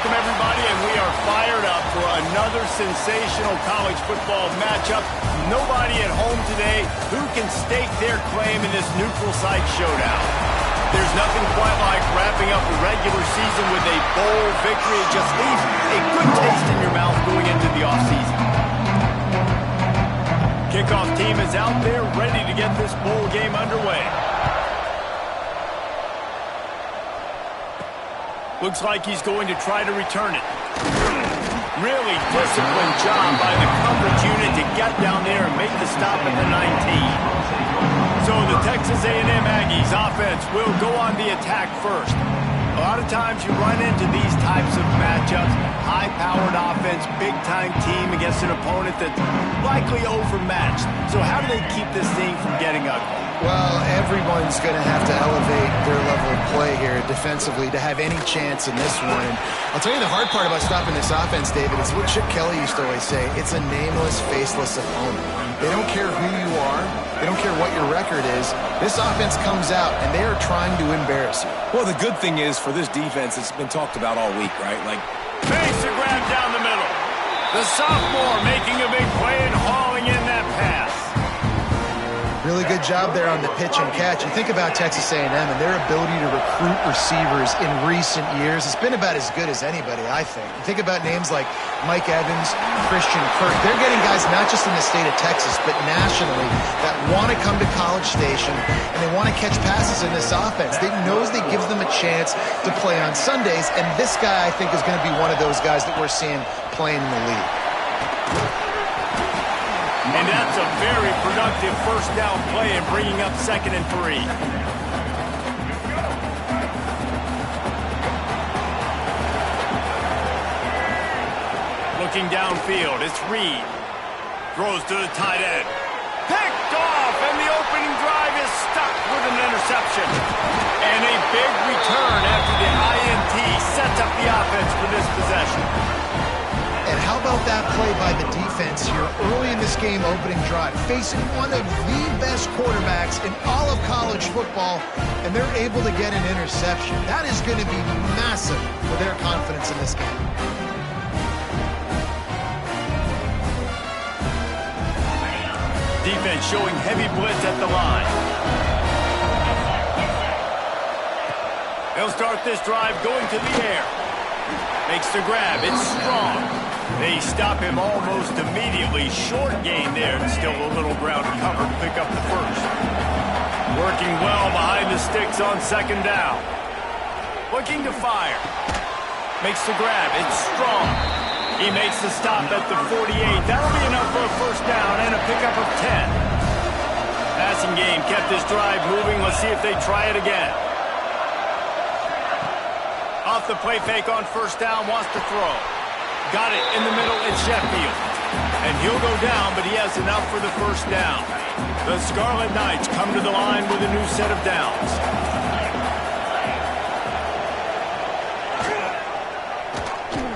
Welcome, everybody, and we are fired up for another sensational college football matchup. Nobody at home today who can stake their claim in this neutral site showdown. There's nothing quite like wrapping up the regular season with a bowl victory. It just leaves a good taste in your mouth going into the offseason. Kickoff team is out there ready to get this bowl game underway. Looks like he's going to try to return it. Really disciplined job by the coverage unit to get down there and make the stop at the 19. So the Texas A&M Aggies offense will go on the attack first. A lot of times you run into these types of matchups, high-powered offense, big-time team against an opponent that's likely overmatched. So how do they keep this thing from getting ugly? Well, everyone's going to have to elevate their level of play here defensively to have any chance in this one. And I'll tell you the hard part about stopping this offense, David, it's what Chip Kelly used to always say. It's a nameless, faceless opponent. They don't care who you are. They don't care what your record is. This offense comes out, and they are trying to embarrass you. Well, the good thing is for this defense, it's been talked about all week, right? Like, face a grab down the middle. The sophomore making a big play and hauling in that pass. Really good job there on the pitch and catch. You think about Texas A&M and their ability to recruit receivers in recent years. It's been about as good as anybody, I think. You think about names like Mike Evans, Christian Kirk. They're getting guys not just in the state of Texas, but nationally that want to come to College Station and they want to catch passes in this offense. They knows they gives them a chance to play on Sundays, and this guy, I think, is going to be one of those guys that we're seeing playing in the league. And that's a very productive first down play and bringing up 2nd and 3. Looking downfield, it's Reed. Throws to the tight end. Picked off, and the opening drive is stuck with an interception. And a big return after the INT sets up the offense for this possession. And how about that play by the defense here early in this game opening drive, facing one of the best quarterbacks in all of college football, and they're able to get an interception. That is going to be massive for their confidence in this game. Defense showing heavy blitz at the line. They'll start this drive going to the air. Makes the grab. It's strong. They stop him almost immediately. Short gain there. Still a little ground cover to pick up the first. Working well behind the sticks on 2nd down. Looking to fire. Makes the grab. It's strong. He makes the stop at the 48. That'll be enough for a first down and a pickup of 10. Passing game kept this drive moving. Let's see if they try it again. Off the play fake on first down, wants to throw. Got it in the middle, it's Sheffield. And he'll go down, but he has enough for the first down. The Scarlet Knights come to the line with a new set of downs.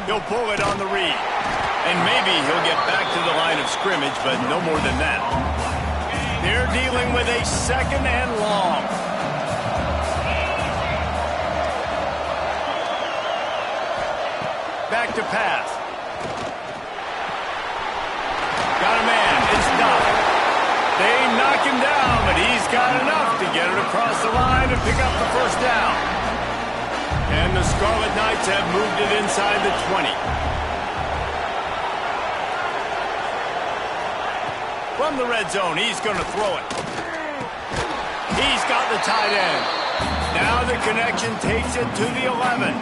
He'll pull it on the read. And maybe he'll get back to the line of scrimmage, but no more than that. They're dealing with a 2nd and long. Back to pass. Got a man. It's stopped. They knock him down, but he's got enough to get it across the line and pick up the first down. And the Scarlet Knights have moved it inside the 20. From the red zone, he's going to throw it. He's got the tight end. Now the connection takes it to the 11.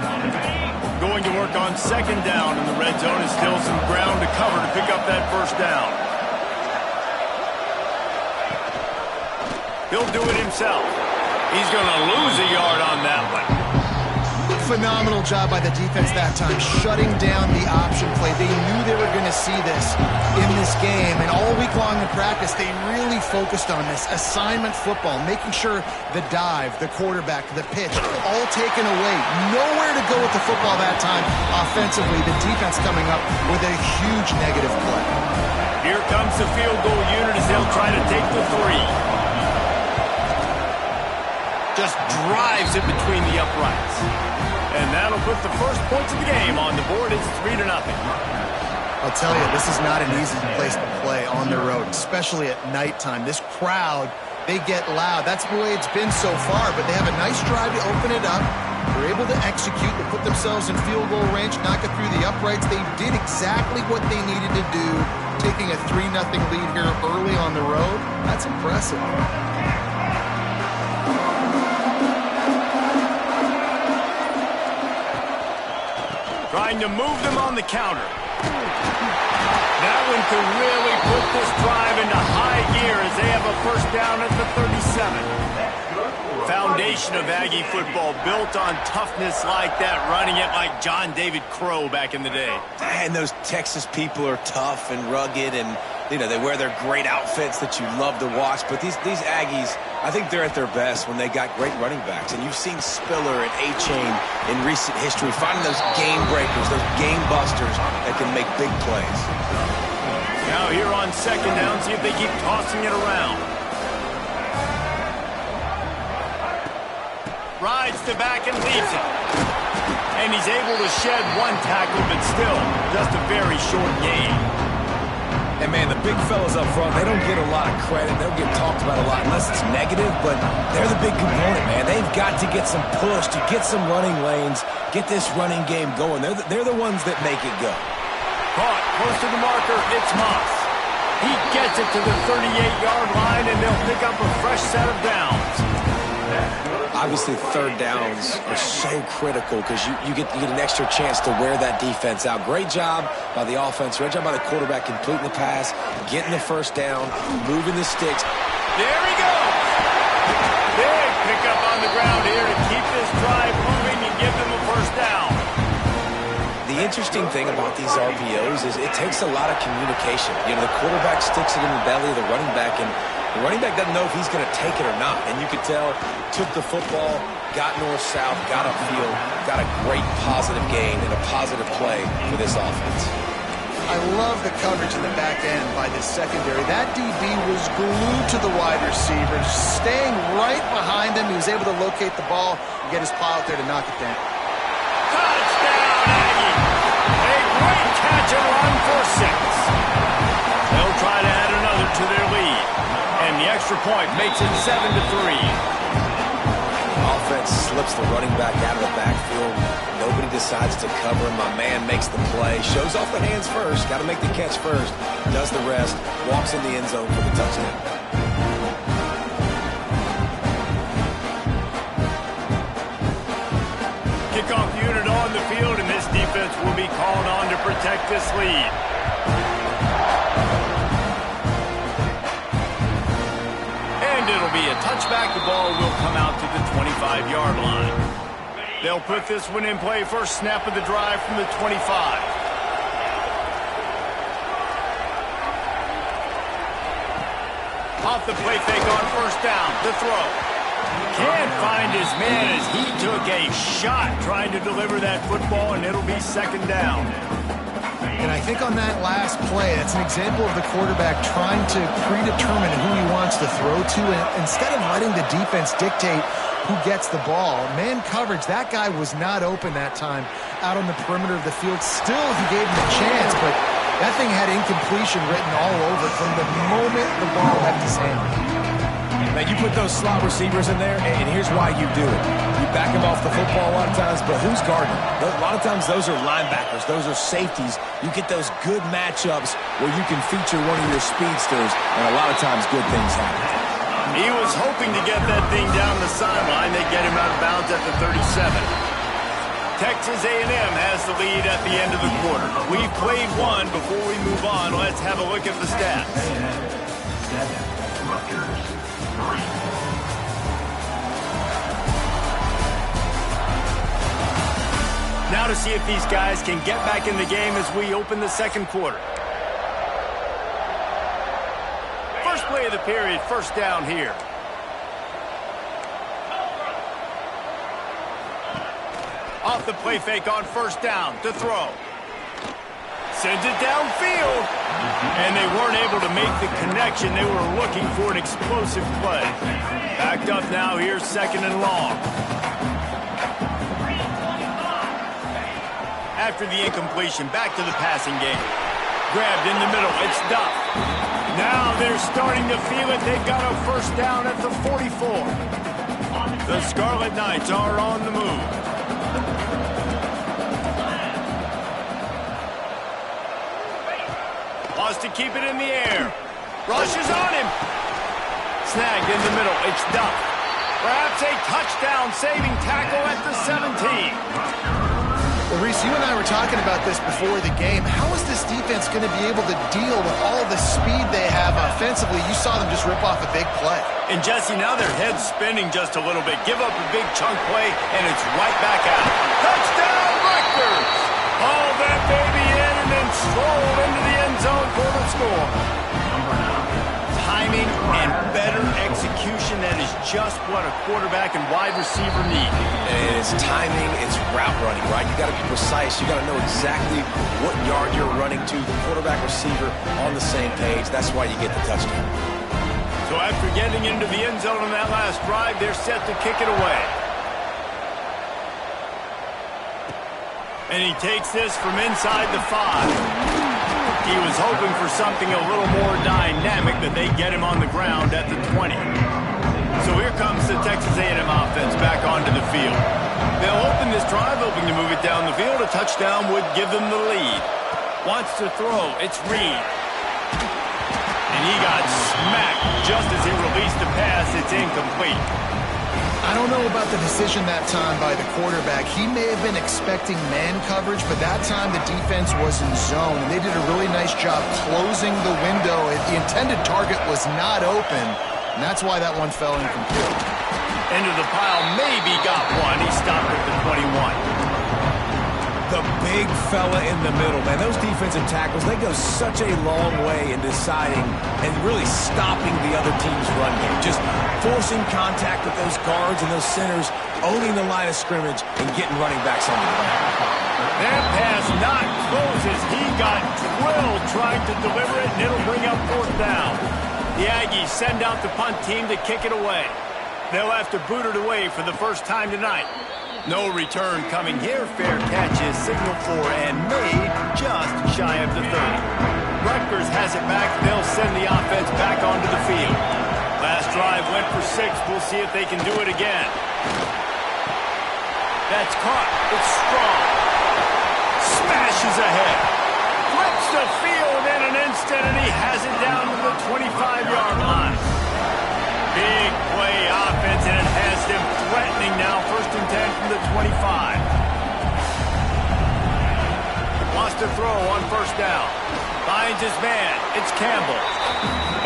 Going to work on 2nd down in the red zone. Is still some ground to cover to pick up that first down. He'll do it himself. He's going to lose a yard on that one. Phenomenal job by the defense that time, shutting down the option play. They knew they were going to see this in this game, and all week long in practice, they really focused on this assignment football, making sure the dive, the quarterback, the pitch, all taken away. Nowhere to go with the football that time offensively. The defense coming up with a huge negative play. Here comes the field goal unit as they'll try to take the 3. Just drives it between the uprights. And that'll put the first points of the game on the board. It's 3-0. I'll tell you, this is not an easy place to play on the road, especially at nighttime. This crowd, they get loud. That's the way it's been so far, but they have a nice drive to open it up. They're able to execute. They put themselves in field goal range, knock it through the uprights. They did exactly what they needed to do, taking a 3-0 lead here early on the road. That's impressive. Trying to move them on the counter. That one could really put this drive into high gear as they have a first down at the 37. Foundation of Aggie football built on toughness like that, running it like John David Crow back in the day. And those Texas people are tough and rugged, and you know they wear their great outfits that you love to watch. But these Aggies, I think they're at their best when they got great running backs. And you've seen Spiller and A-Chain in recent history finding those game breakers, those game busters that can make big plays. Now here on second down, see if they keep tossing it around. Rides the back and leaves it. And he's able to shed one tackle, but still just a very short gain. And, man, the big fellas up front, they don't get a lot of credit. They don't get talked about a lot unless it's negative, but they're the big component, man. They've got to get some push, to get some running lanes, get this running game going. They're the ones that make it go. Caught close to the marker, it's Moss. He gets it to the 38-yard line, and they'll pick up a fresh set of downs. Obviously, third downs are so critical because you get an extra chance to wear that defense out. Great job by the offense. Great job by the quarterback completing the pass, getting the first down, moving the sticks. There he goes. Big pickup on the ground here to keep this drive moving and give them a first down. The interesting thing about these RPOs is it takes a lot of communication. You know, the quarterback sticks it in the belly of the running back, and the running back doesn't know if he's going to take it or not. And you could tell, took the football, got north-south, got upfield, got a great positive gain and a positive play for this offense. I love the coverage in the back end by this secondary. That DB was glued to the wide receiver, staying right behind him. He was able to locate the ball and get his paw out there to knock it down. Touchdown, Aggie! A great catch and run for 6. They'll try to add another to their lead. And the extra point makes it 7-3. Offense slips the running back out of the backfield. Nobody decides to cover him. My man makes the play. Shows off the hands first. Got to make the catch first. Does the rest. Walks in the end zone for the touchdown. Kickoff unit on the field, and this defense will be called on to protect this lead. It'll be a touchback. The ball will come out to the 25-yard line. They'll put this one in play. First snap of the drive from the 25. Off the play fake on first down. The throw. Can't find his man as he took a shot trying to deliver that football, and it'll be second down. And I think on that last play, that's an example of the quarterback trying to predetermine who he wants to throw to, and instead of letting the defense dictate who gets the ball. Man coverage, that guy was not open that time out on the perimeter of the field. Still, he gave him a chance, but that thing had incompletion written all over it from the moment the ball left his hand. Man, you put those slot receivers in there, and here's why you do it. You back them off the football a lot of times, but who's guarding them? A lot of times those are linebackers. Those are safeties. You get those good matchups where you can feature one of your speedsters, and a lot of times good things happen. He was hoping to get that thing down the sideline. They get him out of bounds at the 37. Texas A&M has the lead at the end of the quarter. We've played one. Before we move on, let's have a look at the stats. Rutgers 3. Now to see if these guys can get back in the game as we open the second quarter. First play of the period, first down here. Off the play fake on first down to throw. Sends it downfield. And they weren't able to make the connection. They were looking for an explosive play. Backed up now. Here's 2nd and long. After the incompletion, back to the passing game. Grabbed in the middle. It's Duff. Now they're starting to feel it. They've got a first down at the 44. The Scarlet Knights are on the move. Wants to keep it in the air. Rushes on him. Snagged in the middle. It's Duff. Perhaps a touchdown-saving tackle at the 17. Well, Reese, you and I were talking about this before the game. How is this defense going to be able to deal with all the speed they have offensively? You saw them just rip off a big play. And, Jesse, now their head's spinning just a little bit. Give up a big chunk play, and it's right back out. Touchdown, Rutgers! Haul that baby in and then stroll into the end zone for the score. Timing and better execution, that is just what a quarterback and wide receiver need. And it's timing, it's route running, right? You got to be precise. You got to know exactly what yard you're running to. The quarterback receiver on the same page. That's why you get the touchdown. So after getting into the end zone on that last drive, they're set to kick it away. And he takes this from inside the 5. He was hoping for something a little more dynamic, but they get him on the ground at the 20. So here comes the Texas A&M offense back onto the field. They'll open this drive, hoping to move it down the field. A touchdown would give them the lead. Wants to throw. It's Reed. And he got smacked just as he released the pass. It's incomplete. I don't know about the decision that time by the quarterback. He may have been expecting man coverage, but that time the defense was in zone, and they did a really nice job closing the window. The intended target was not open, and that's why that one fell incomplete. Into the pile, maybe got one. He stopped at the 21. The big fella in the middle, man. Those defensive tackles, they go such a long way in deciding and really stopping the other team's run game. Just forcing contact with those guards and those centers, owning the line of scrimmage, and getting running backs on the ground. That pass not closes. He got drilled trying to deliver it, and it'll bring up 4th down. The Aggies send out the punt team to kick it away. They'll have to boot it away for the first time tonight. No return coming here. Fair catch is signaled for and made just shy of the 30. Rutgers has it back. They'll send the offense back onto the field. Last drive went for 6. We'll see if they can do it again. That's caught. It's strong. Smashes ahead. Flips the field in an instant, and he has it down to the 25-yard line. Big play offense, and it has them threatening now. 1st and 10 from the 25. Wants to throw on 1st down. Finds his man. It's Campbell.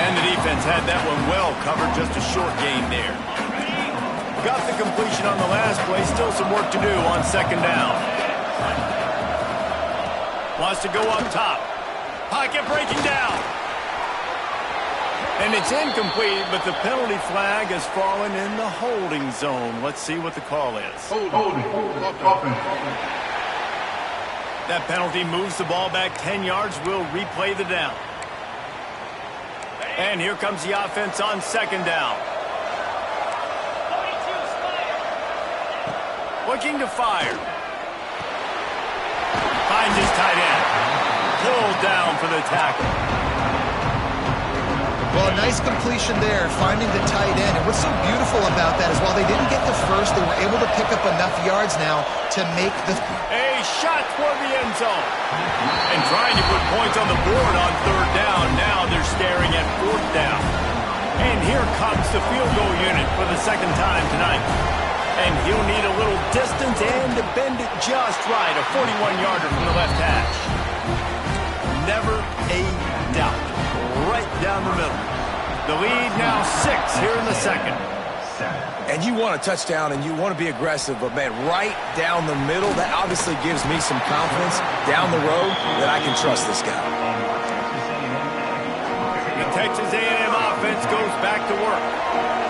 And the defense had that one well covered. Just a short gain there. Got the completion on the last play. Still some work to do on 2nd down. Wants to go up top. Pocket breaking down. And it's incomplete, but the penalty flag has fallen in the holding zone. Let's see what the call is. Holding. That penalty moves the ball back 10 yards. We'll replay the down. And here comes the offense on 2nd down. Looking to fire. Finds his tight end. Pulled down for the tackle. Well, nice completion there, finding the tight end. And what's so beautiful about that is while they didn't get the first, they were able to pick up enough yards now to make the... A shot toward the end zone. And trying to put points on the board on 3rd down. Now they're staring at 4th down. And here comes the field goal unit for the 2nd time tonight. And he'll need a little distance and to bend it just right. A 41-yarder from the left hash. Never a doubt. Right down the middle. The lead now 6 here in the 2nd. And you want a touchdown and you want to be aggressive, but man, right down the middle, that obviously gives me some confidence down the road that I can trust this guy. The Texas A&M offense goes back to work.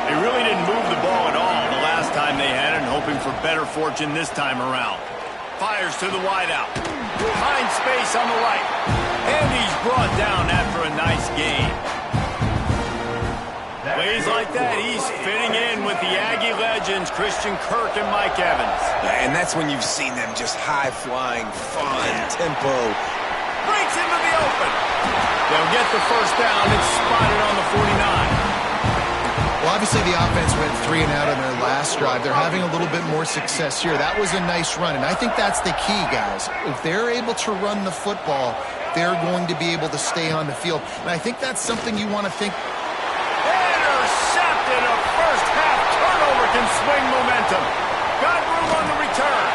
They really didn't move the ball at all the last time they had it, and hoping for better fortune this time around. Fires to the wideout. Finds space on the right. And he's brought down after a nice gain. Plays like that, he's fitting in with the Aggie legends, Christian Kirk and Mike Evans. And that's when you've seen them just high-flying, fun, tempo. Breaks into the open. They'll get the first down. It's spotted on the 49. Well, obviously the offense went 3 and out on their last drive. They're having a little bit more success here. That was a nice run, and I think that's the key, guys. If they're able to run the football, they're going to be able to stay on the field. And I think that's something you want to think. Intercepted. A first-half turnover can swing momentum. Got room on the return.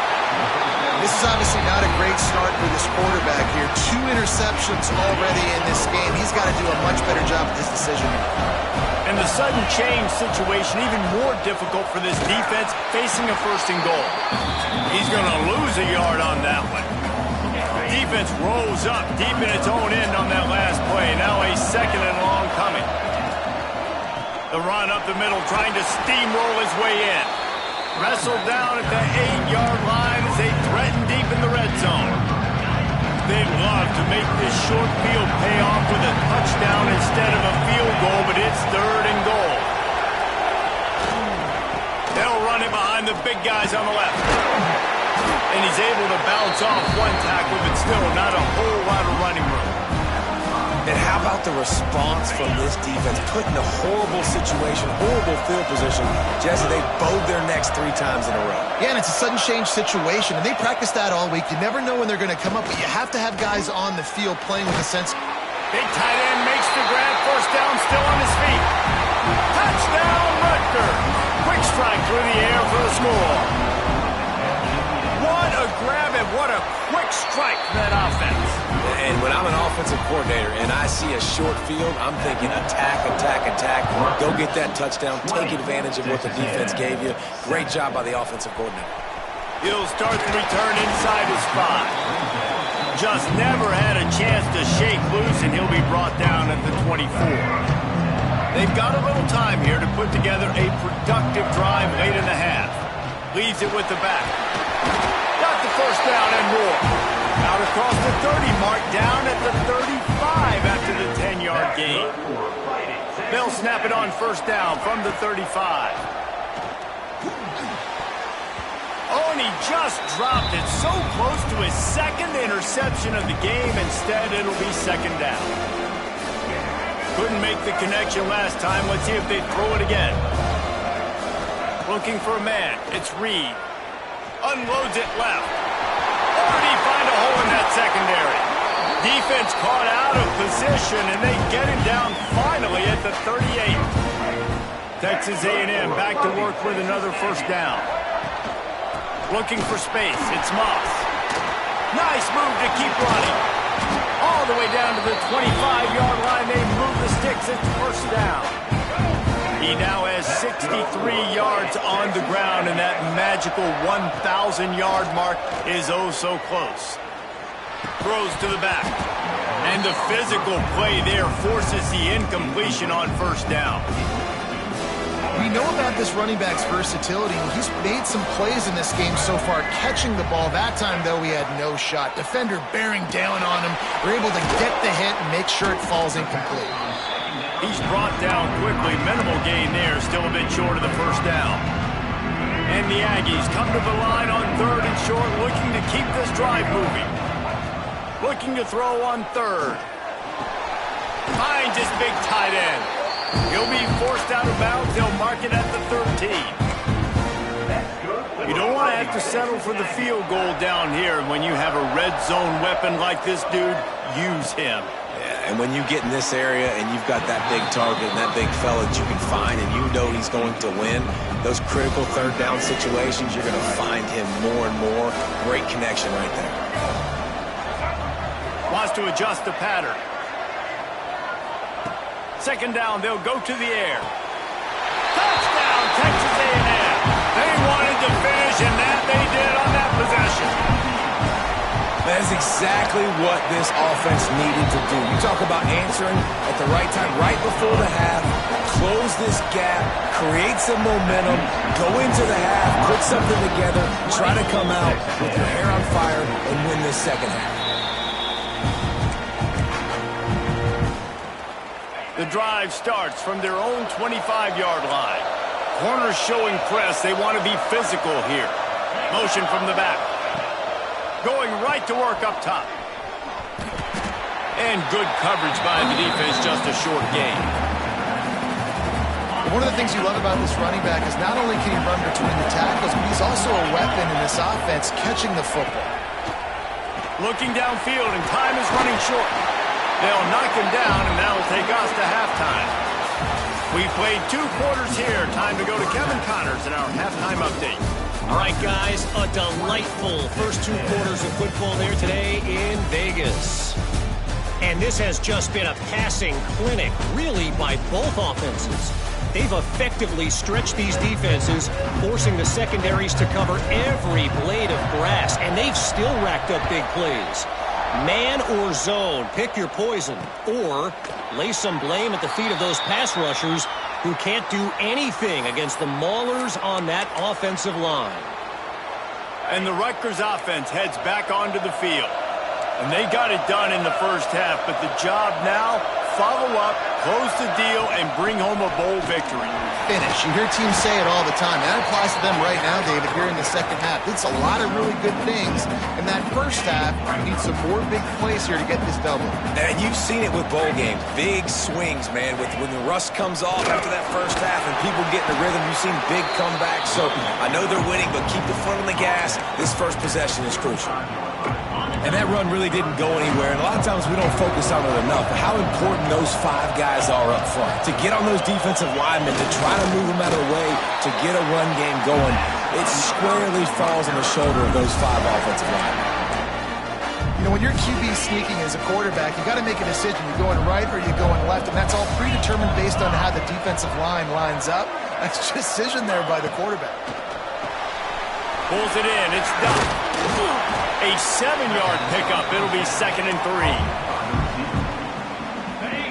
This is obviously not a great start for this quarterback here. 2 interceptions already in this game. He's got to do a much better job with his decision. And the sudden change situation even more difficult for this defense facing a first and goal. He's going to lose a yard on that one. Defense rolls up deep in its own end on that last play. Now a second and long coming. The run up the middle trying to steamroll his way in. Wrestled down at the 8-yard line as they threaten deep in the red zone. They'd love to make this short field pay off with a touchdown instead of a field goal, but it's 3rd and goal. They'll run it behind the big guys on the left. And he's able to bounce off one tackle, but still not a whole lot of running room. And how about the response from this defense? Put in a horrible situation, horrible field position. Jesse, they bowed their necks 3 times in a row. Yeah, and it's a sudden change situation, and they practice that all week. You never know when they're going to come up, but you have to have guys on the field playing with a sense. Big tight end makes the grab. First down, still on his feet. Touchdown, Rutgers. Quick strike through the air for the score. What a grab and what a quick strike from that offense. And when I'm an offensive coordinator and I see a short field, I'm thinking attack, attack, attack. Go get that touchdown. Take advantage of what the defense gave you. Great job by the offensive coordinator. He'll start the return inside his 5. Just never had a chance to shake loose, and he'll be brought down at the 24. They've got a little time here to put together a productive drive late in the half. Leaves it with the back. Got the first down and more. Out across the 30 mark, down at the 35 after the 10-yard gain. They'll snap it on first down from the 35. Oh, and he just dropped it so close to his 2nd interception of the game. Instead, it'll be 2nd down. Couldn't make the connection last time. Let's see if they throw it again. Looking for a man. It's Reed. Unloads it left. Or did he find a hole in that secondary? Defense caught out of position, and they get him down finally at the 38. Texas A&M back to work with another first down. Looking for space. It's Moss. Nice move to keep running. All the way down to the 25-yard line. They move the sticks. It's first down. He now has 63 yards on the ground, and that magical 1,000-yard mark is oh so close. Throws to the back. And the physical play there forces the incompletion on first down. We know about this running back's versatility, and he's made some plays in this game so far, catching the ball. That time, though, he had no shot. Defender bearing down on him. We're able to get the hit and make sure it falls incomplete. He's brought down quickly. Minimal gain there. Still a bit short of the first down. And the Aggies come to the line on 3rd and short, looking to keep this drive moving. Looking to throw on 3rd. Finds his big tight end. He'll be forced out of bounds. They'll mark it at the 13. You don't want to have to settle for the field goal down here. When you have a red zone weapon like this dude, use him. And when you get in this area and you've got that big target and that big fella that you can find and you know he's going to win, those critical 3rd down situations, you're going to find him more and more. Great connection right there. Wants to adjust the pattern. 2nd down, they'll go to the air. Touchdown, Texas A&M. They wanted to finish, and that they did on that possession. That's exactly what this offense needed to do. You talk about answering at the right time, right before the half, close this gap, create some momentum, go into the half, put something together, try to come out with your hair on fire and win this second half. The drive starts from their own 25-yard line. Corners showing press. They want to be physical here. Motion from the back. Going right to work up top. And good coverage by the defense, just a short gain. One of the things you love about this running back is not only can he run between the tackles, but he's also a weapon in this offense catching the football. Looking downfield, and time is running short. They'll knock him down, and that'll take us to halftime. We played 2 quarters here. Time to go to Kevin Connors in our halftime update. All right, guys, a delightful first 2 quarters of football there today in Vegas. And this has just been a passing clinic, really, by both offenses. They've effectively stretched these defenses, forcing the secondaries to cover every blade of grass, and they've still racked up big plays. Man or zone, pick your poison, or lay some blame at the feet of those pass rushers who can't do anything against the maulers on that offensive line. And the Rutgers offense heads back onto the field. And they got it done in the first half, but the job now, follow up, close the deal, and bring home a bowl victory. Finish. You hear teams say it all the time. That applies to them right now, David, here in the second half. It's a lot of really good things. In that first half, you need some more big plays here to get this double. And you've seen it with bowl games. Big swings, man. When the rust comes off after that first half and people get in the rhythm, you've seen big comebacks. So I know they're winning, but keep the foot on the gas. This first possession is crucial. And that run really didn't go anywhere, and a lot of times we don't focus on it enough, but how important those 5 guys are up front. To get on those defensive linemen, to try to move them out of the way, to get a run game going, it squarely falls on the shoulder of those 5 offensive linemen. You know, when you're QB sneaking as a quarterback, you got to make a decision. You're going right or you're going left, and that's all predetermined based on how the defensive line lines up. That's decision there by the quarterback. Pulls it in. It's done. A 7-yard pickup. It'll be 2nd and 3.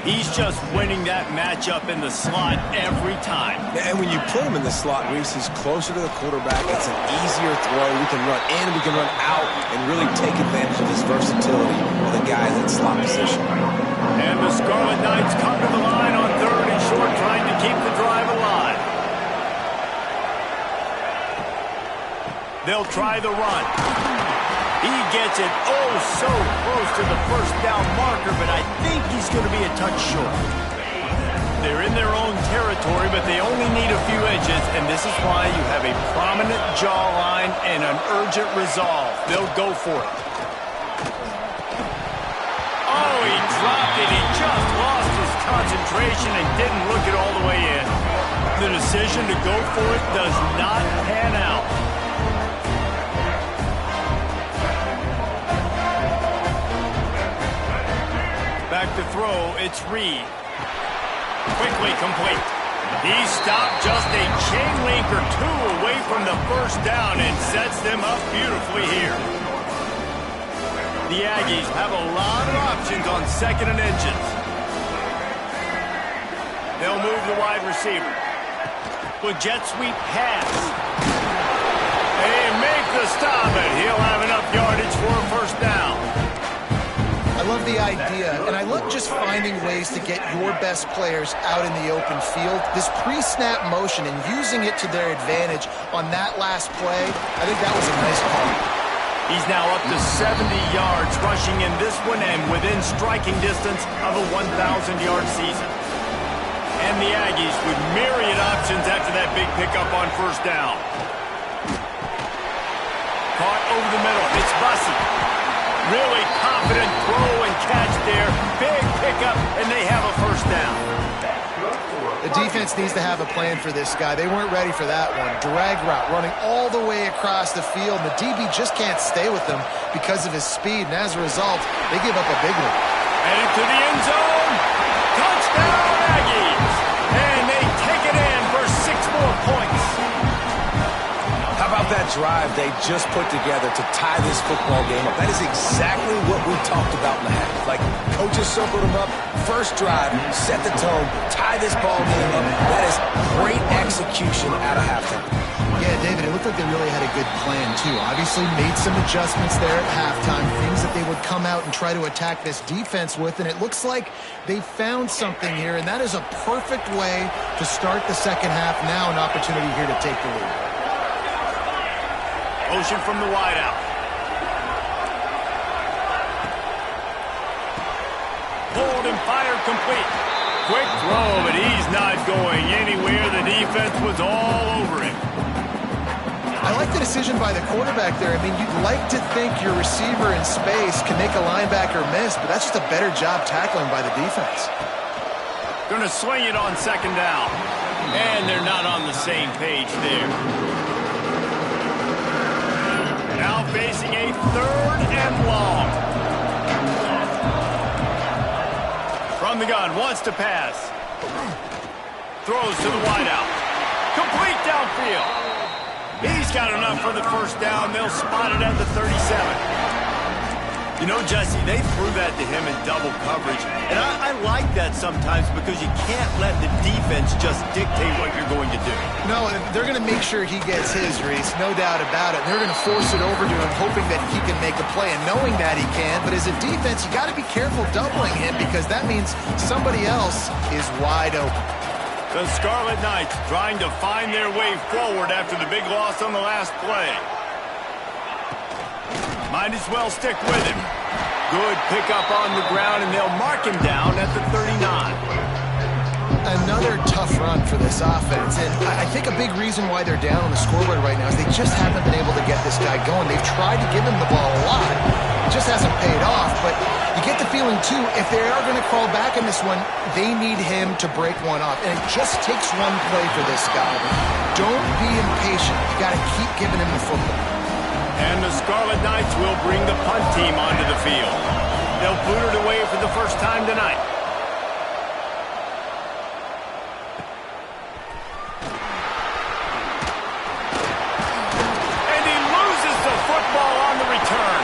He's just winning that matchup in the slot every time. And when you put him in the slot, Reese, he's closer to the quarterback. It's an easier throw. We can run in, we can run out, and really take advantage of his versatility of the guys in slot position. And the Scarlet Knights come to the line on 3rd and short, trying to keep the drive alive. They'll try the run. He gets it so close to the first down marker, but I think he's going to be a touch short. They're in their own territory, but they only need a few inches, and this is why you have a prominent jawline and an urgent resolve. They'll go for it. Oh, he dropped it. He just lost his concentration and didn't look it all the way in. The decision to go for it does not pan out. Back to throw, it's Reed. Quickly complete. He stopped just a chain link or 2 away from the first down and sets them up beautifully here. The Aggies have a lot of options on 2nd and inches. They'll move the wide receiver. With jet sweep pass. They make the stop, and he'll have enough yardage for a first down. I love the idea, and I love just finding ways to get your best players out in the open field. This pre-snap motion and using it to their advantage on that last play, I think that was a nice call. He's now up to 70 yards rushing in this one and within striking distance of a 1,000-yard season. And the Aggies with myriad options after that big pickup on first down. Caught over the middle. It's Bussey. Really confident throw and catch there. Big pickup, and they have a first down. The defense needs to have a plan for this guy. They weren't ready for that one. Drag route running all the way across the field. The DB just can't stay with him because of his speed, and as a result, they give up a big one. Headed to the end zone. Touchdown, Aggies. And they take it in for 6 more points. How about that drive they just put together to tie this football game up? That is exactly what we talked about in the half. Like, coaches circled them up. First drive, set the tone, tie this ball game up. That is great execution out of halftime. Yeah, David, it looked like they really had a good plan, too. Obviously made some adjustments there at halftime, things that they would come out and try to attack this defense with, and it looks like they found something here, and that is a perfect way to start the second half. Now an opportunity here to take the lead. Motion from the wideout. Pulled and fired complete. Quick throw, but he's not going anywhere. The defense was all over him. I like the decision by the quarterback there. I mean, you'd like to think your receiver in space can make a linebacker miss, but that's just a better job tackling by the defense. Going to swing it on second down. And they're not on the same page there. Now facing a third and long. From the gun, wants to pass. Throws to the wideout. Complete downfield. He's got enough for the first down. They'll spot it at the 37. You know, Jesse, they threw that to him in double coverage. And I like that sometimes because you can't let the defense just dictate what you're going to do. No, they're going to make sure he gets his, Reese. No doubt about it. They're going to force it over to him, hoping that he can make a play and knowing that he can. But as a defense, you got to be careful doubling him because that means somebody else is wide open. The Scarlet Knights trying to find their way forward after the big loss on the last play. Might as well stick with him. Good pickup on the ground, and they'll mark him down at the 39. Another tough run for this offense, and I think a big reason why they're down on the scoreboard right now is they just haven't been able to get this guy going. They've tried to give him the ball a lot. It just hasn't paid off, but you get the feeling, too, if they are going to crawl back in this one, they need him to break one off, and it just takes one play for this guy. Don't be impatient. You got to keep giving him the football. And the Scarlet Knights will bring the punt team onto the field. They'll boot it away for the first time tonight. And he loses the football on the return.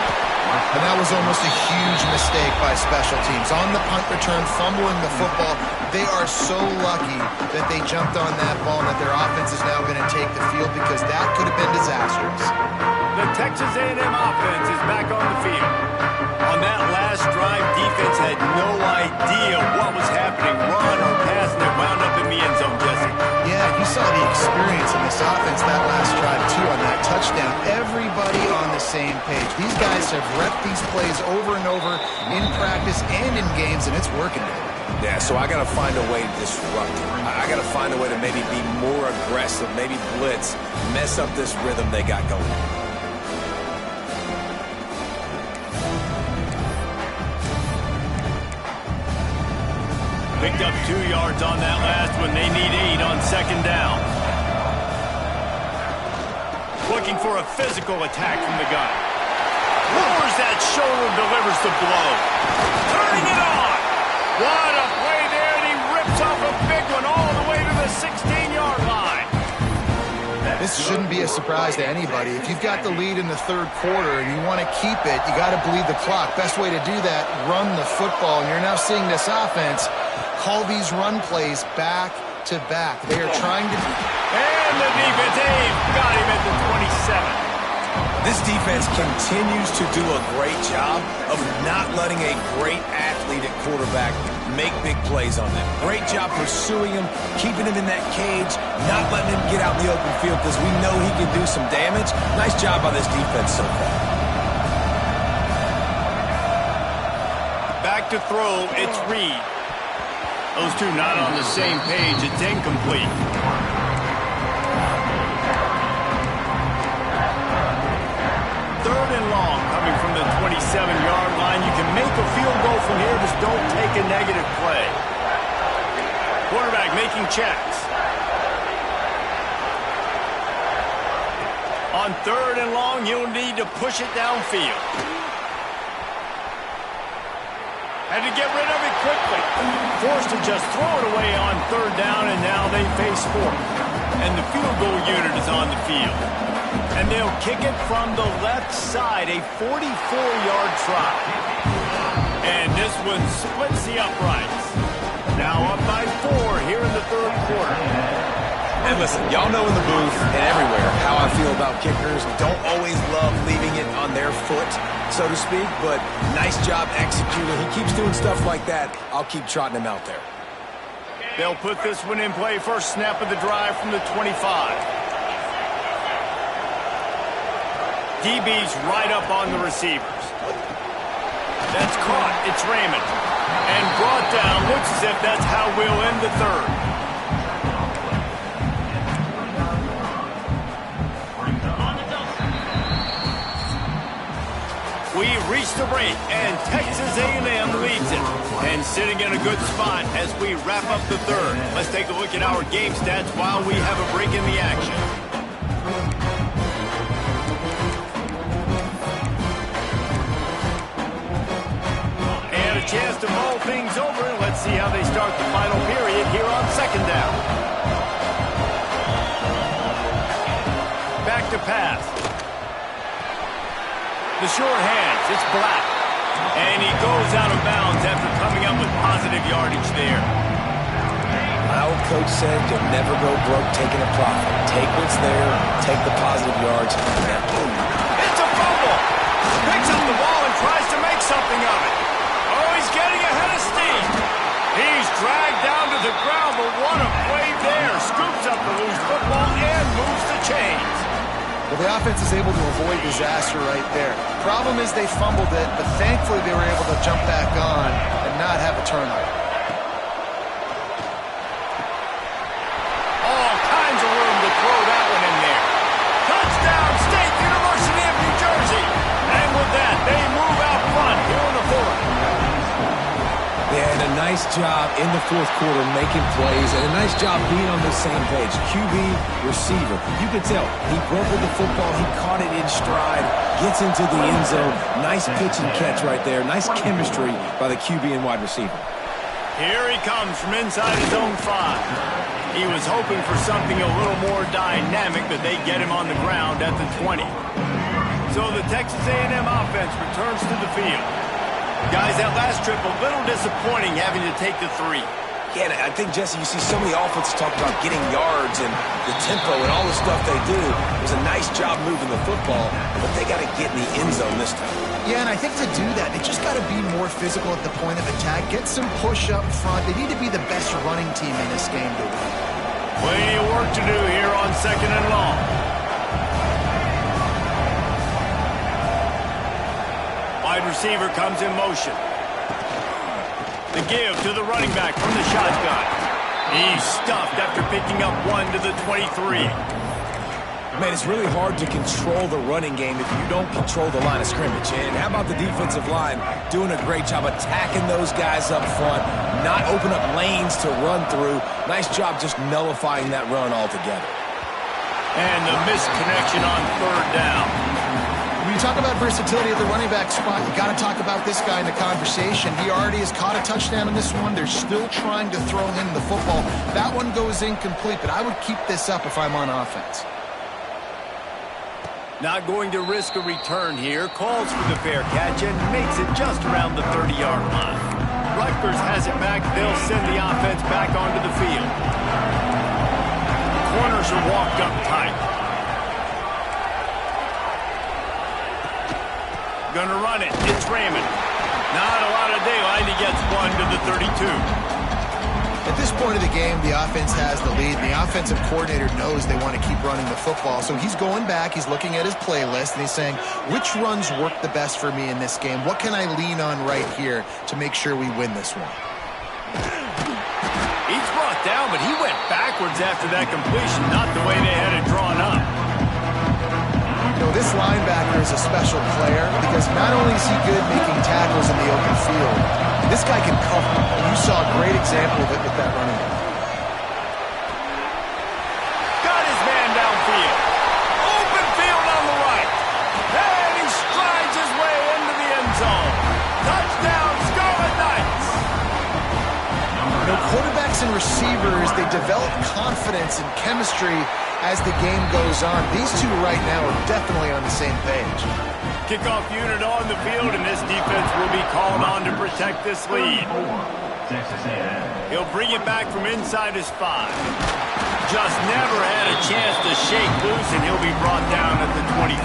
And that was almost a huge mistake by special teams. On the punt return, fumbling the football. They are so lucky that they jumped on that ball and that their offense is now going to take the field because that could have been disastrous. The Texas A&M offense is back on the field. On that last drive, defense had no idea what was happening, run or pass, and they wound up in the end zone, Jesse. Yeah, you saw the experience in this offense that last drive, too, on that touchdown. Everybody on the same page. These guys have repped these plays over and over in practice and in games, and it's working. Yeah, so I got to find a way to disrupt it. I got to find a way to maybe be more aggressive, maybe blitz, mess up this rhythm they got going. Picked up 2 yards on that last one. They need 8 on second down. Looking for a physical attack from the gun. Lowers that shoulder, delivers the blow. Turning it on. What a play there, and he rips off a big one all the way to the 16-yard line. This shouldn't be a surprise to anybody. If you've got the lead in the third quarter and you want to keep it, you got to bleed the clock. Best way to do that, run the football. And you're now seeing this offense call these run plays back to back. They are trying to... And the defense, got him at the 27. This defense continues to do a great job of not letting a great athlete at quarterback make big plays on them. Great job pursuing him, keeping him in that cage, not letting him get out in the open field because we know he can do some damage. Nice job by this defense so far. Back to throw, it's Reed. Those two not on the same page. It's incomplete. Third and long coming from the 27-yard line. You can make a field goal from here, just don't take a negative play. Quarterback making checks. On third and long, you'll need to push it downfield. Had to get rid of it quickly. Forced to just throw it away on third down, and now they face fourth. And the field goal unit is on the field. And they'll kick it from the left side, a 44-yard try. And this one splits the uprights. Now up by 4 here in the third quarter. And listen, y'all know in the booth and everywhere how I feel about kickers. Don't always love leaving it on their foot, so to speak, but nice job executing. He keeps doing stuff like that. I'll keep trotting him out there. They'll put this one in play. First snap of the drive from the 25. DB's right up on the receivers. That's caught. It's Raymond. And brought down. Looks as if that's how we'll end the third. We've reached the break, and Texas A&M leads it. And sitting in a good spot as we wrap up the third. Let's take a look at our game stats while we have a break in the action. And a chance to mull things over. Let's see how they start the final period here on second down. Back to pass. The short hands, it's Black. And he goes out of bounds after coming up with positive yardage there. My old coach said you'll never go broke taking a profit. Take what's there, take the positive yards, and then boom. It's a fumble. Picks up the ball and tries to make something of it. Oh, he's getting ahead of steam. He's dragged down to the ground, but what a play there. Scoops up the loose football and moves the chains. Well, the offense is able to avoid disaster right there. Problem is they fumbled it, but thankfully they were able to jump back on and not have a turnover. All kinds of room to throw that one in there. Touchdown, State University of New Jersey. And with that, they move out front here in the fourth. They had a nice job in the fourth quarter making plays and a nice job being on the same page. QB, receiver. You could tell he broke with the football. He caught it in stride, gets into the end zone. Nice pitch and catch right there. Nice chemistry by the QB and wide receiver. Here he comes from inside his own 5. He was hoping for something a little more dynamic, but they get him on the ground at the 20. So the Texas A&M offense returns to the field. Guys, that last trip, a little disappointing having to take the 3. Yeah, I think, Jesse, you see so many offenses talk about getting yards and the tempo and all the stuff they do. It was a nice job moving the football, but they got to get in the end zone this time. Yeah, and I think to do that, they just got to be more physical at the point of attack, get some push up front. They need to be the best running team in this game to win. Plenty of work to do here on second and long. Wide receiver comes in motion. The give to the running back from the shotgun. He's stuffed after picking up 1 to the 23. Man, it's really hard to control the running game if you don't control the line of scrimmage. And how about the defensive line doing a great job attacking those guys up front, not open up lanes to run through. Nice job just nullifying that run altogether. And the missed connection on third down. When you talk about versatility at the running back spot, you got to talk about this guy in the conversation. He already has caught a touchdown in this one. They're still trying to throw him the football. That one goes incomplete, but I would keep this up if I'm on offense. Not going to risk a return here. Calls for the fair catch and makes it just around the 30-yard line. Rutgers has it back. They'll send the offense back onto the field. Corners are walked up tight. Gonna run it. It's Raymond. Not a lot of daylight. He gets 1 to the 32. At this point of the game, the offense has the lead, and the offensive coordinator knows they want to keep running the football. So he's going back, he's looking at his playlist, and he's saying, which runs work the best for me in this game? What can I lean on right here to make sure we win this one? He's brought down, but he went backwards after that completion, not the way they had it drawn up. You know, this linebacker is a special player because not only is he good making tackles in the open field, this guy can cover. And you saw a great example of it with that running back. Got his man downfield. Open field on the right. And he strides his way into the end zone. Touchdown, Scarlet Knights. You know, quarterbacks and receivers, they develop confidence and chemistry as the game goes on. These two right now are definitely on the same page. Kickoff unit on the field, and this defense will be called on to protect this lead. He'll bring it back from inside his 5. Just never had a chance to shake loose, and he'll be brought down at the 24.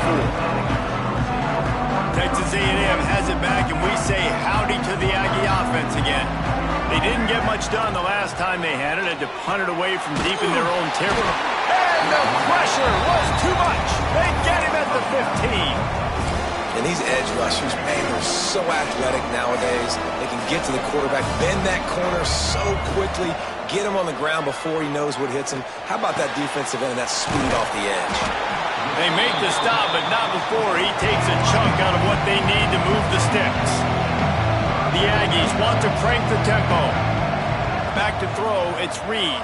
Texas A&M has it back, and we say howdy to the Aggie offense again. They didn't get much done the last time they had it. Had to punt it away from deep in their own territory. And the pressure was too much. They get him at the 15. And these edge rushers, man, they're so athletic nowadays. They can get to the quarterback, bend that corner so quickly, get him on the ground before he knows what hits him. How about that defensive end, that speed off the edge? They make the stop, but not before he takes a chunk out of what they need to move the sticks. The Aggies want to crank the tempo. Back to throw, it's Reed.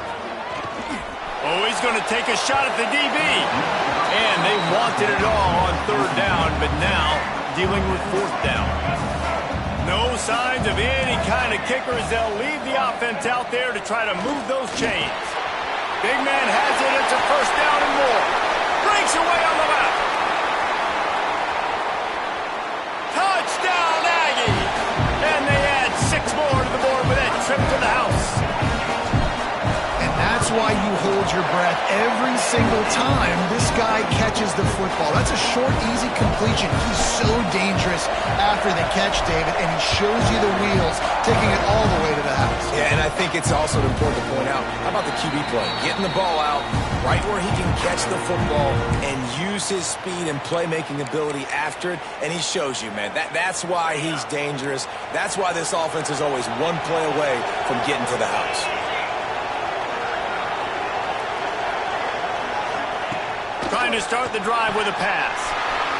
Oh, he's going to take a shot at the DB. And they wanted it all on 3rd down, but now dealing with 4th down. No signs of any kind of kickers. They'll leave the offense out there to try to move those chains. Big man has it. It's a 1st down and more. Breaks away on the left. Touchdown, Aggies! And they add 6 more to the board with that trip to the house. That's why you hold your breath every single time this guy catches the football. That's a short, easy completion. He's so dangerous after the catch, David, and he shows you the wheels, taking it all the way to the house. Yeah, and I think it's also important to point out, how about the QB play? Getting the ball out right where he can catch the football and use his speed and playmaking ability after it, and he shows you, man. That's why he's dangerous. That's why this offense is always one play away from getting to the house. Trying to start the drive with a pass.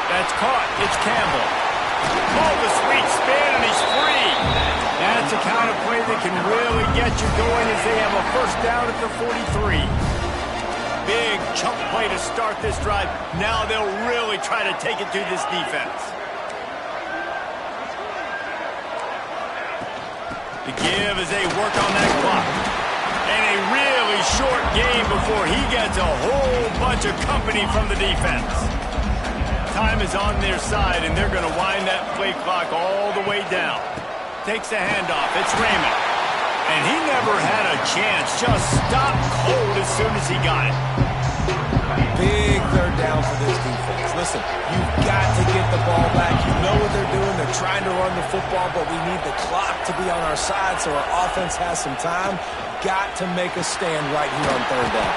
That's caught. It's Campbell. Oh, the sweet spin, and he's free. That's a kind of play that can really get you going as they have a 1st down at the 43. Big chunk play to start this drive. Now they'll really try to take it to this defense. The give as they work on that clock. And a really short game before he gets a whole bunch of company from the defense. Time is on their side, and they're going to wind that play clock all the way down. Takes the handoff. It's Raymond. And he never had a chance. Just stopped cold as soon as he got it. Big 3rd down for this defense. Listen, you've got to get the ball back. You know what they're doing. They're trying to run the football, but we need the clock to be on our side so our offense has some time. Got to make a stand right here on 3rd down.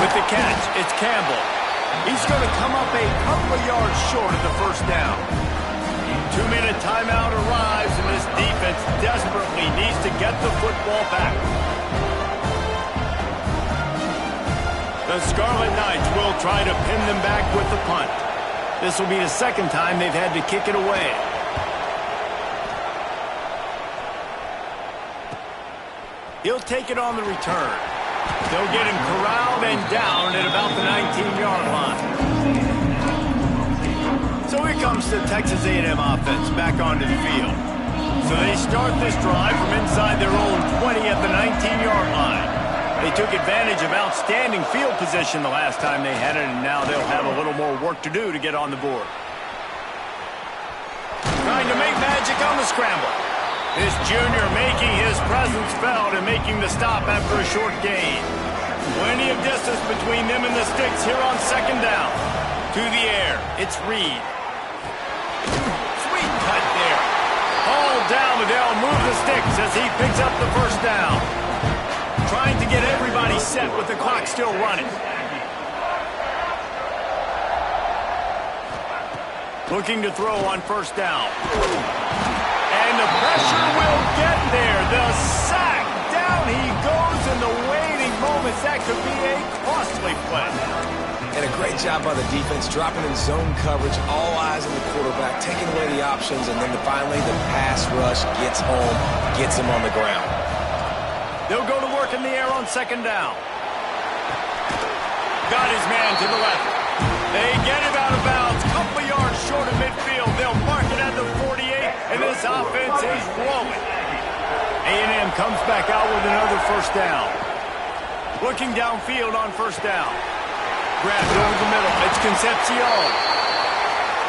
With the catch, it's Campbell. He's going to come up a couple of yards short of the 1st down. 2-minute timeout arrives, and this defense desperately needs to get the football back. The Scarlet Knights will try to pin them back with the punt. This will be the 2nd time they've had to kick it away. He'll take it on the return. They'll get him corralled and down at about the 19-yard line. So here comes the Texas A&M offense back onto the field. So they start this drive from inside their own 20 at the 19-yard line. They took advantage of outstanding field position the last time they had it, and now they'll have a little more work to do to get on the board. Trying to make magic on the scramble. This junior making his presence felt and making the stop after a short gain. Plenty of distance between them and the sticks here on 2nd down. To the air, it's Reed. Sweet cut there. Hauled down, but they'll move the sticks as he picks up the 1st down. Trying to get everybody set with the clock still running. Looking to throw on 1st down. And the pressure will get there. The sack. Down he goes in the waiting moments. That could be a costly play. And a great job by the defense, dropping in zone coverage, all eyes on the quarterback, taking away the options, and then finally the pass rush gets home, gets him on the ground. They'll go to work in the air on 2nd down. Got his man to the left. They get him out of bounds. Couple yards short of midfield. They'll mark it at the 48, and this offense is rolling. A&M comes back out with another 1st down. Looking downfield on 1st down. Grabbed over the middle. It's Concepcion.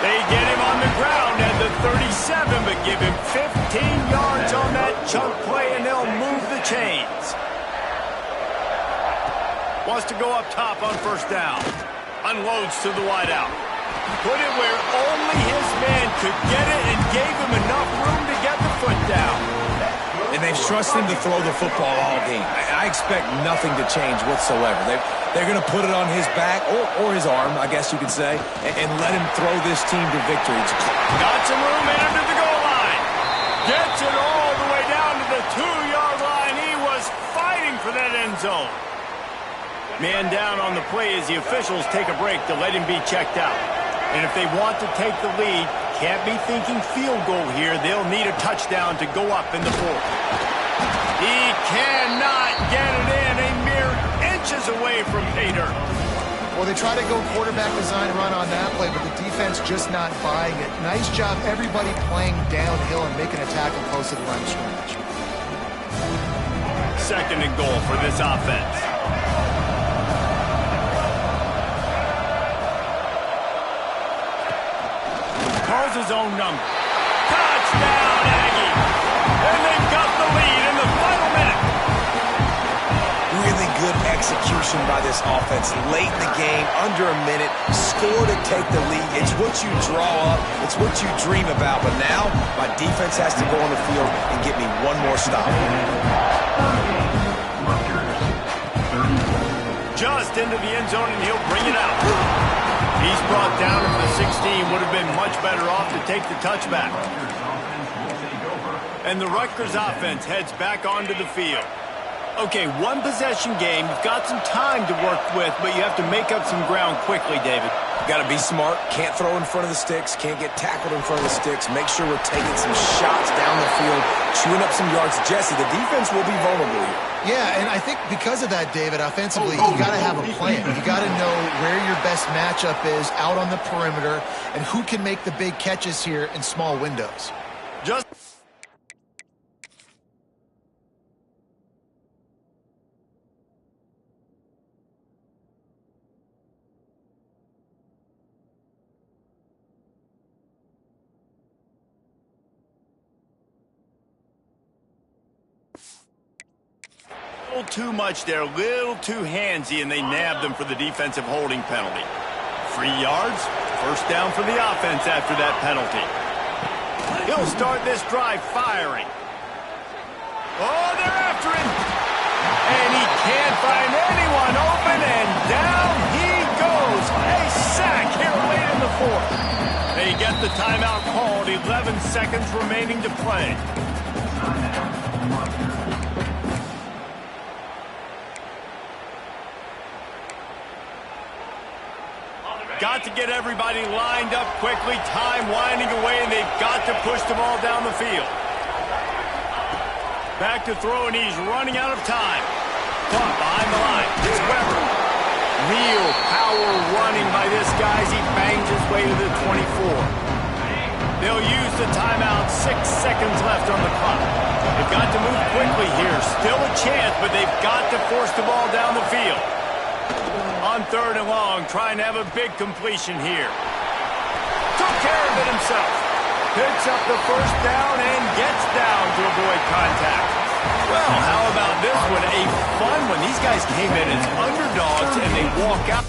They get him on the ground at the 37, but give him 15 yards on that chunk play, and they'll chains. Wants to go up top on first down. Unloads to the wideout. Put it where only his man could get it and gave him enough room to get the foot down. And they've trusted him to throw the football all game. I expect nothing to change whatsoever. They're going to put it on his back, or his arm, I guess you could say, and let him throw this team to victory. Got some room and under the goal line. Gets it all the way down to the 2-yard line. He was fighting for that end zone. Man down on the play as the officials take a break to let him be checked out. And if they want to take the lead, can't be thinking field goal here. They'll need a touchdown to go up in the fourth. He cannot get it in, a mere inches away from pay dirt. Well, they try to go quarterback design run on that play, but the defense just not buying it. Nice job, everybody playing downhill and making a tackle close to the line of scrimmage. Second and goal for this offense. Calls his own number. Touchdown, Aggie! And they've got the lead in the final minute. Really good execution by this offense. Late in the game, under a minute, score to take the lead. It's what you draw up. It's what you dream about. But now, my defense has to go on the field and get me one more stop. Just into the end zone, and he'll bring it out. He's brought down at the 16. Would have been much better off to take the touchback. And the Rutgers offense heads back onto the field. Okay, one possession game. You've got some time to work with, but you have to make up some ground quickly, David. Got to be smart. Can't throw in front of the sticks. Can't get tackled in front of the sticks. Make sure we're taking some shots down the field, chewing up some yards. Jesse, the defense will be vulnerable here. Yeah, and I think because of that, David, offensively, you got to have a plan. You got to know where your best matchup is out on the perimeter and who can make the big catches here in small windows. Just too much there, a little too handsy, and they nabbed them for the defensive holding penalty. 3 yards, first down for the offense after that penalty. He'll start this drive firing. Oh, they're after him. And he can't find anyone open, and down he goes. A sack here late in the fourth. They get the timeout called, 11 seconds remaining to play. Got to get everybody lined up quickly, time winding away, and they've got to push the ball down the field. Back to throw, and he's running out of time. Caught behind the line. It's Weber. Real power running by this guy as he bangs his way to the 24. They'll use the timeout, 6 seconds left on the clock. They've got to move quickly here. Still a chance, but they've got to force the ball down the field. On third and long, trying to have a big completion here. Took care of it himself. Picks up the first down and gets down to avoid contact. Well, how about this one? A fun one. These guys came in as underdogs and they walk out.